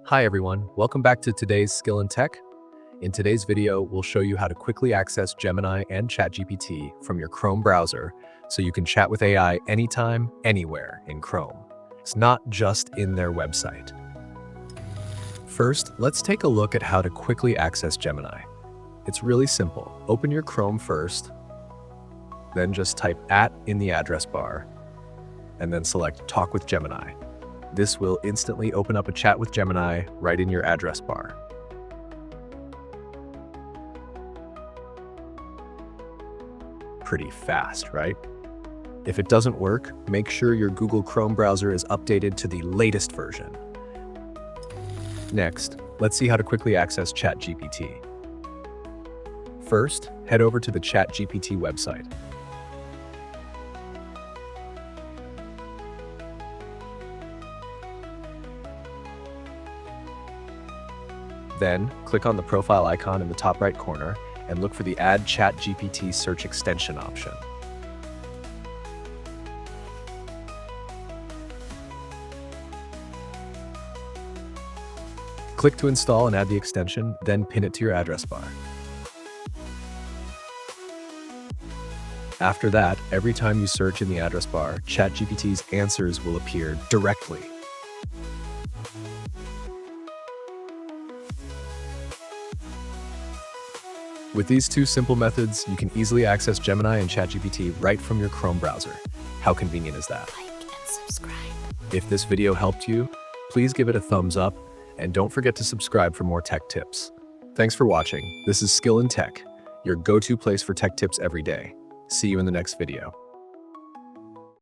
Hi everyone, welcome back to today's Skill in Tech. In today's video, we'll show you how to quickly access Gemini and ChatGPT from your Chrome browser so you can chat with AI anytime, anywhere in Chrome. It's not just in their website. First, let's take a look at how to quickly access Gemini. It's really simple. Open your Chrome first, then just type @ in the address bar, and then select Talk with Gemini. This will instantly open up a chat with Gemini right in your address bar. Pretty fast, right? If it doesn't work, make sure your Google Chrome browser is updated to the latest version. Next, let's see how to quickly access ChatGPT. First, head over to the ChatGPT website. Then, click on the profile icon in the top right corner and look for the Add ChatGPT search extension option. Click to install and add the extension, then pin it to your address bar. After that, every time you search in the address bar, ChatGPT's answers will appear directly. With these two simple methods, you can easily access Gemini and ChatGPT right from your Chrome browser. How convenient is that? Like and subscribe. If this video helped you, please give it a thumbs up and don't forget to subscribe for more tech tips. Thanks for watching. This is Skill in Tech, your go-to place for tech tips every day. See you in the next video.